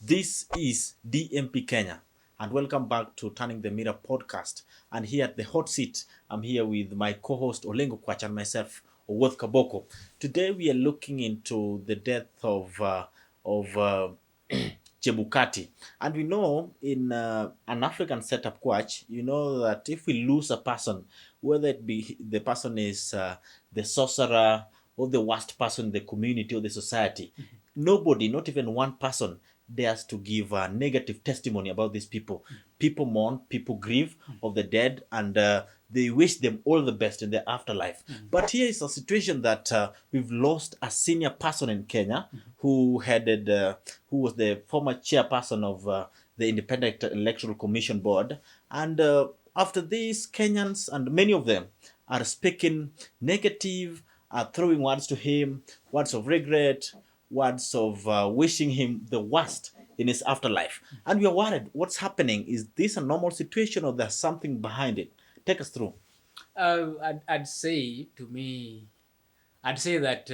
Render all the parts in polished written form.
This is DMP Kenya, and welcome back to Turning the Mirror podcast. And here at the hot seat, I'm here with my co-host Olengo Kwach and myself, Owoth Kaboko. Today we are looking into the death of Chebukati, and we know in an African setup, Kwach, you know that if we lose a person, whether it be the person is the sorcerer or the worst person in the community or the society, nobody, not even one person, dares to give a negative testimony about these people. People mourn, people grieve of the dead, and they wish them all the best in their afterlife. But here is a situation that we've lost a senior person in Kenya who headed, who was the former chairperson of the Independent Electoral Commission Board. And after this, Kenyans and many of them are speaking negative, are throwing words to him, words of regret, words of wishing him the worst in his afterlife. And we are worried what's happening. Is this a normal situation or there's something behind it? Take us through. I'd say that,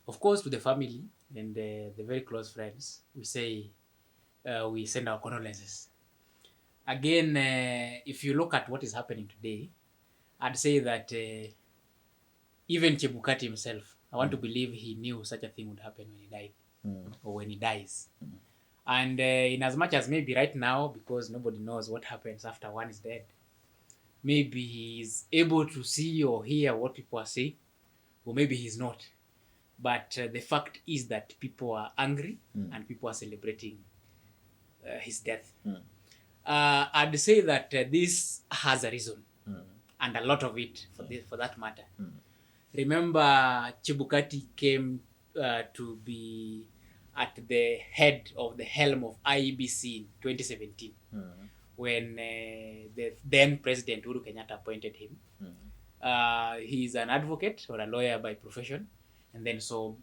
of course, to the family and the very close friends, we send our condolences. Again, if you look at what is happening today, I'd say that even Chebukati himself, I want to believe he knew such a thing would happen when he died or when he dies. And in as much as maybe right now, because nobody knows what happens after one is dead, maybe he's able to see or hear what people are saying, or maybe he's not. But the fact is that people are angry and people are celebrating his death. I'd say that this has a reason, and a lot of it for that matter. Remember, Chebukati came to be at the head of the helm of IEBC in 2017 when the then President Uhuru Kenyatta appointed him. He's an advocate or a lawyer by profession, and then so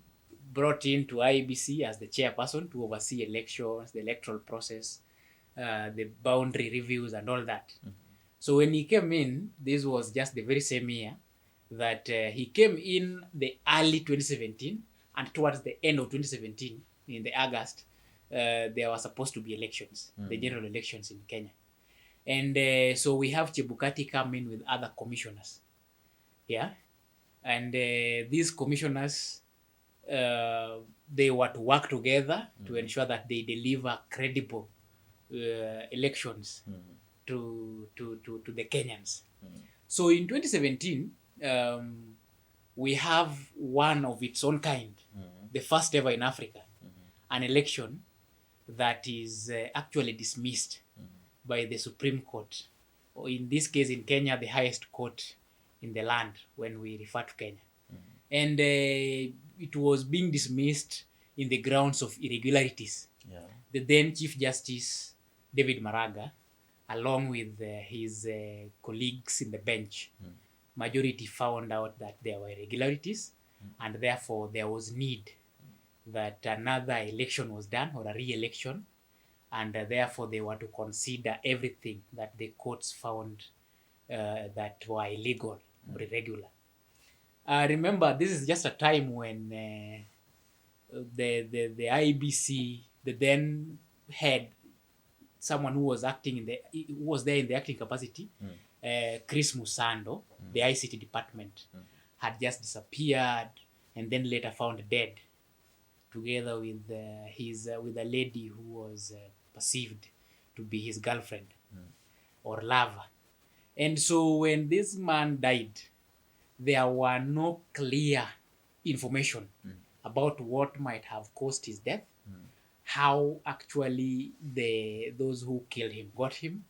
brought into IEBC as the chairperson to oversee elections, the electoral process, the boundary reviews and all that. So when he came in, this was just the very same year that he came in the early 2017, and towards the end of 2017, in the August, there were supposed to be elections, the general elections in Kenya. And so we have Chebukati come in with other commissioners. Yeah. And these commissioners, they were to work together to ensure that they deliver credible elections to the Kenyans. So in 2017, we have one of its own kind, the first ever in Africa, an election that is actually dismissed by the Supreme Court, or in this case in Kenya, the highest court in the land when we refer to Kenya. And it was being dismissed in the grounds of irregularities. The then Chief Justice, David Maraga, along with his colleagues in the bench, majority found out that there were irregularities, and therefore there was need that another election was done, or a re-election, and therefore they were to consider everything that the courts found that were illegal or irregular. Remember, this is just a time when the IEBC, the then head, someone who was there in the acting capacity, Chris Musando, the ICT department, had just disappeared and then later found dead, together with with a lady who was perceived to be his girlfriend or lover. And so when this man died, there were no clear information about what might have caused his death, how actually those who killed him got him,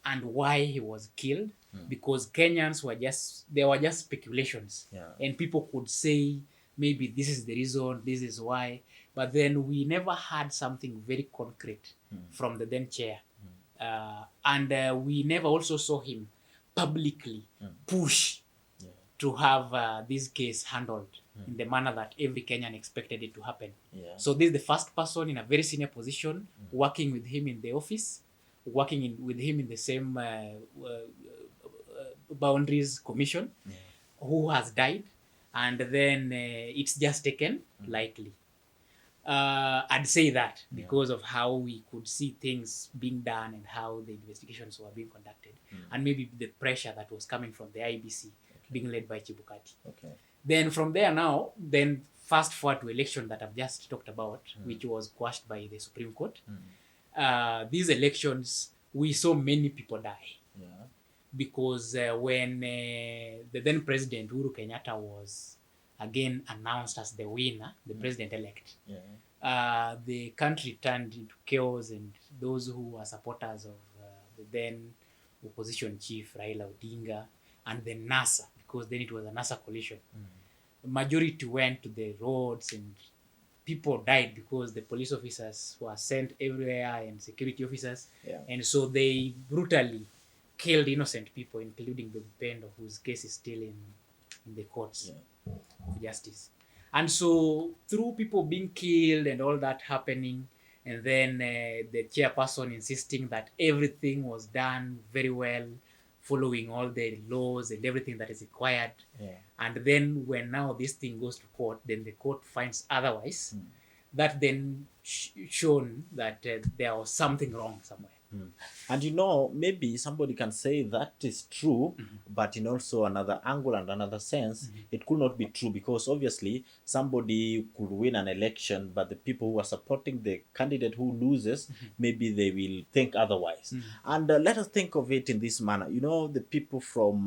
and why he was killed, because Kenyans were just speculations, and people could say maybe this is the reason, this is why, but then we never had something very concrete from the then chair, and we never also saw him publicly push to have this case handled in the manner that every Kenyan expected it to happen. So this is the first person in a very senior position working with him in the office, working with him in the same boundaries commission, who has died, and then it's just taken lightly. I'd say that because of how we could see things being done and how the investigations were being conducted, and maybe the pressure that was coming from the IEBC being led by Chebukati. Okay. Then from there now, then fast forward to election that I've just talked about, which was quashed by the Supreme Court. These elections, we saw many people die. Yeah. Because when the then President Uhuru Kenyatta was again announced as the winner, the president-elect, the country turned into chaos, and those who were supporters of the then opposition chief Raila Odinga and the NASA, because then it was a NASA coalition, the majority went to the roads and people died because the police officers were sent everywhere and security officers, and so they brutally killed innocent people, including the Bendo, whose case is still in the courts of justice. And so through people being killed and all that happening, and then the chairperson insisting that everything was done very well, following all the laws and everything that is required. And then when now this thing goes to court, then the court finds otherwise. That then shown that there was something wrong somewhere. And maybe somebody can say that is true, but in also another angle and another sense, it could not be true, because obviously somebody could win an election, but the people who are supporting the candidate who loses, maybe they will think otherwise. And let us think of it in this manner. The people from,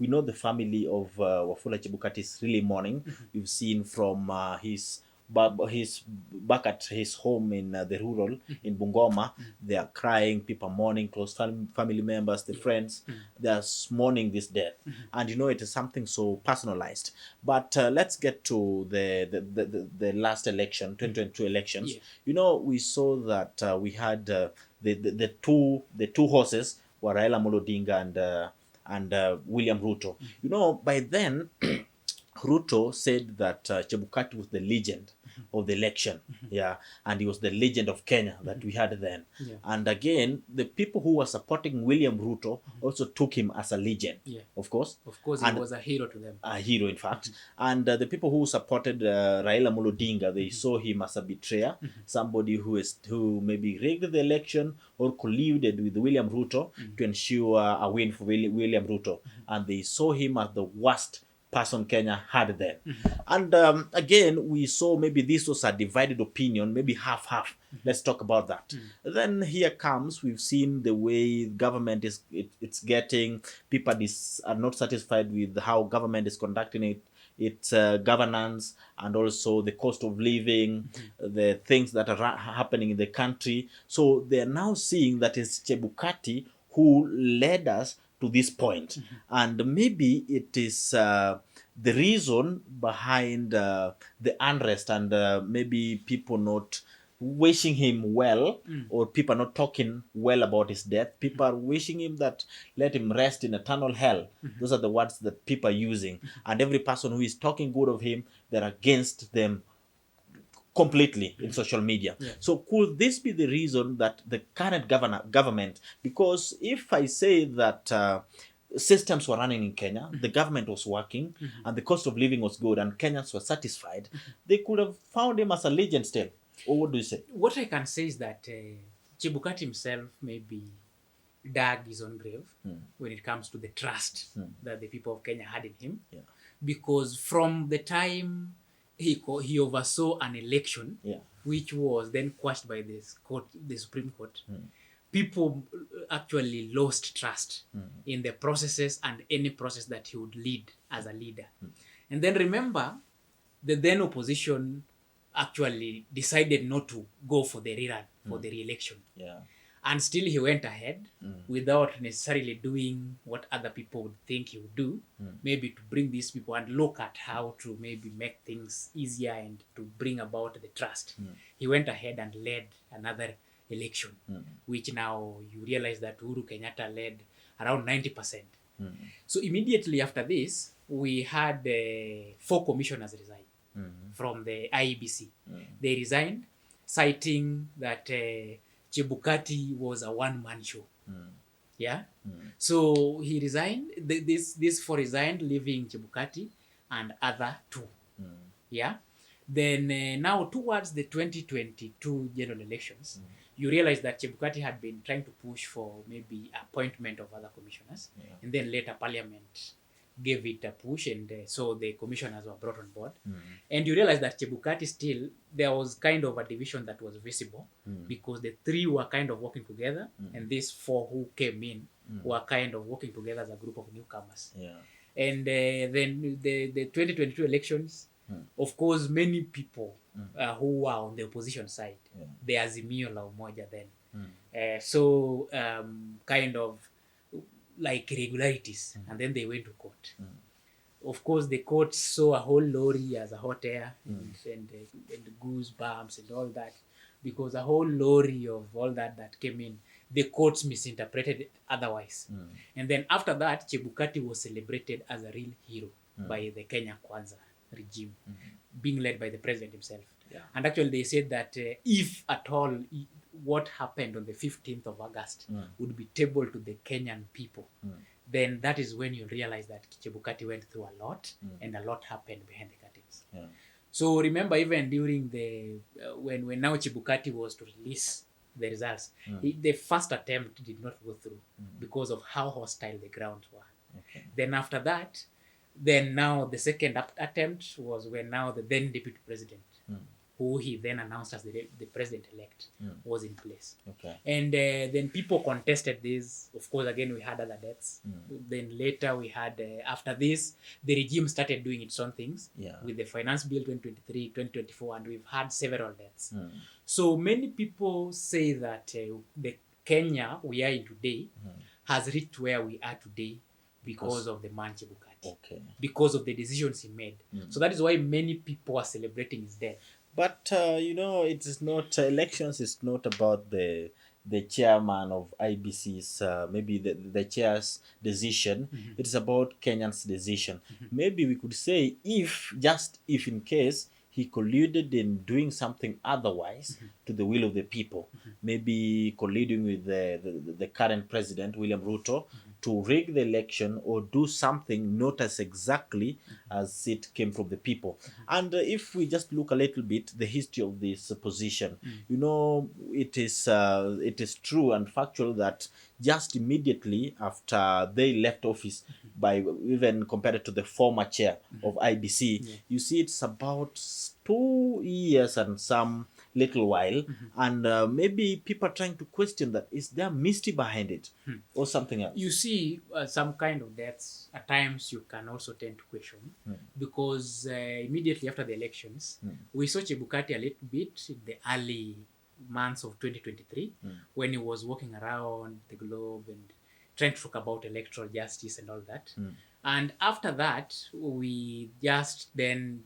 we know the family of Wafula Chebukati is really mourning. We've seen from his back at his home in the rural in Bungoma, they are crying, people are mourning, close family members, the friends, they are mourning this death. And it is something so personalized. But let's get to the last election, 2022 elections. We saw that we had the two horses were Raila Amolo Odinga and William Ruto. By then Ruto said that Chebukati was the legend of the election, and he was the legend of Kenya that we had then. And again, the people who were supporting William Ruto also took him as a legend, of course. Of course, he was a hero to them. A hero, in fact. And the people who supported Raila Amolo Odinga, they saw him as a betrayer, somebody who maybe rigged the election or colluded with William Ruto to ensure a win for William Ruto. And they saw him as the worst person Kenya had then. And again, we saw maybe this was a divided opinion, maybe half-half. Let's talk about that. Then here comes, we've seen the way government it's getting, people are not satisfied with how government is conducting its governance, and also the cost of living, the things that are happening in the country. So they're now seeing that it's Chebukati who led us to this point. And maybe it is the reason behind the unrest, and maybe people not wishing him well, or people not talking well about his death. People are wishing him that let him rest in eternal hell. Those are the words that people are using. And every person who is talking good of him, they're against them completely in social media. So could this be the reason that the current government, because if I say that systems were running in Kenya, the government was working, and the cost of living was good, and Kenyans were satisfied, they could have found him as a legend still. Or what do you say? What I can say is that Chebukati himself maybe dug his own grave when it comes to the trust that the people of Kenya had in him. Because from the time he oversaw an election, which was then quashed by the Supreme Court, people actually lost trust in the processes and any process that he would lead as a leader. And then remember, the then opposition actually decided not to go for the rerun, for the re-election. And still he went ahead without necessarily doing what other people would think he would do, maybe to bring these people and look at how to maybe make things easier and to bring about the trust. He went ahead and led another election, which now you realize that Uhuru Kenyatta led around 90%. So immediately after this, we had 4 commissioners resign from the IEBC. They resigned, citing that Chebukati was a one-man show. So he resigned. These 4 resigned, leaving Chebukati and other 2. Then now towards the 2022 general elections, you realize that Chebukati had been trying to push for maybe appointment of other commissioners, and then later Parliament gave it a push, and so the commissioners were brought on board. And you realize that Chebukati still, there was kind of a division that was visible, because the three were kind of working together, and these four who came in were kind of working together as a group of newcomers. And then the 2022 elections, of course, many people who were on the opposition side, the Azimio la Umoja then, so kind of like irregularities, and then they went to court. Of course, the court saw a whole lorry as a hot air, and goosebumps and all that, because a whole lorry of all that came in, the courts misinterpreted it otherwise. And then after that, Chebukati was celebrated as a real hero by the Kenya Kwanza regime, being led by the president himself. And actually they said that if at all what happened on the 15th of August would be tabled to the Kenyan people, then that is when you realize that Chebukati went through a lot, and a lot happened behind the curtains. So remember, even during the when now Chebukati was to release the results, the first attempt did not go through because of how hostile the grounds were. Then after that, then now the second attempt was when now the then deputy president, who he then announced as the president-elect, was in place. And then people contested this. Of course, again, we had other deaths. Then later we had, after this, the regime started doing its own things with the Finance Bill 2023, 2024, and we've had several deaths. So many people say that the Kenya we are in today has reached where we are today because of the man Chebukati, because of the decisions he made. So that is why many people are celebrating his death. But it is not elections. Is not about the chairman of IBC's maybe the chair's decision. It is about Kenyans' decision. Maybe we could say if in case he colluded in doing something otherwise to the will of the people, maybe colluding with the current president William Ruto to rig the election or do something not as exactly as it came from the people. And if we just look a little bit the history of this position, it is true and factual that just immediately after they left office, by even compared to the former chair of IBC, you see it's about 2 years and some little while, and maybe people are trying to question that is there mystery behind it or something else. You see, some kind of deaths at times you can also tend to question, because immediately after the elections, we saw Chebukati a little bit in the early months of 2023 when he was walking around the globe and trying to talk about electoral justice and all that. And after that, we just then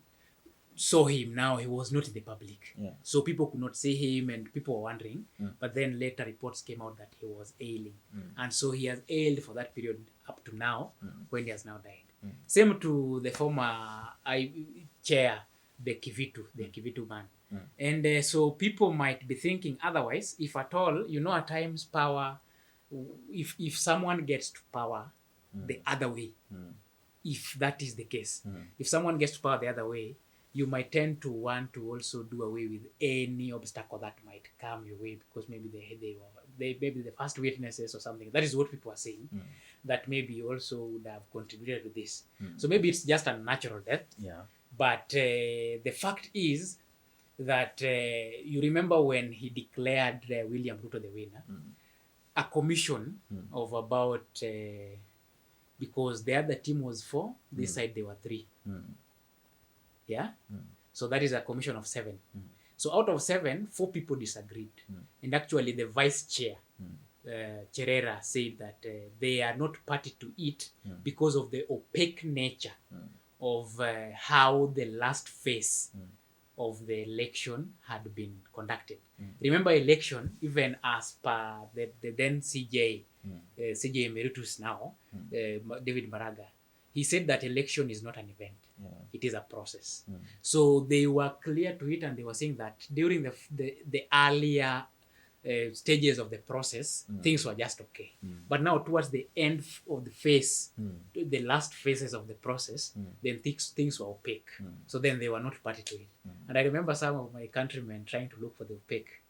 saw him. Now he was not in the public, so people could not see him, and people were wondering. But then later reports came out that he was ailing, and so he has ailed for that period up to now, when he has now died. Same to the former chair, the Kivitu man. And so people might be thinking otherwise, if at all, at times power, if someone gets to power the other way, if that is the case, if someone gets to power the other way, you might tend to want to also do away with any obstacle that might come your way, because maybe they maybe the first witnesses or something. That is what people are saying, that maybe also would have contributed to this. So maybe it's just a natural death. But the fact is that you remember when he declared William Ruto the winner, a commission of about, because the other team was 4, this side they were 3. So that is a commission of 7. So out of 7, 4 people disagreed. And actually the vice chair, Cherera, said that they are not party to it because of the opaque nature of how the last phase of the election had been conducted. Remember, election, even as per the then CJ Emeritus now, David Maraga, he said that election is not an event. It is a process. So they were clear to it, and they were saying that during the earlier stages of the process, things were just okay. But now towards the end of the phase, the last phases of the process, then things were opaque. So then they were not party to it. And I remember some of my countrymen trying to look for the opaque.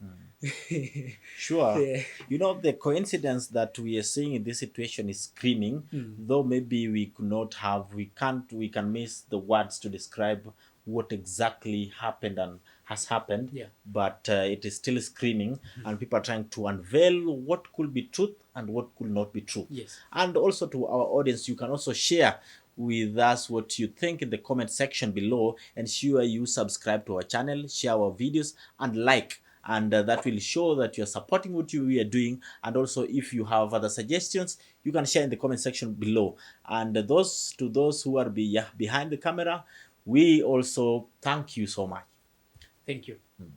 Sure. Yeah. You know, the coincidence that we are seeing in this situation is screaming, though maybe we could not have, we can miss the words to describe what exactly happened and has happened, Yeah. but it is still screaming, and people are trying to unveil what could be truth and what could not be true. Yes. And also to our audience, you can also share with us what you think in the comment section below. Ensure you subscribe to our channel, share our videos, and like, and that will show that you're supporting what we are doing. And also, if you have other suggestions, you can share in the comment section below. And those who are behind the camera, we also thank you so much. Thank you.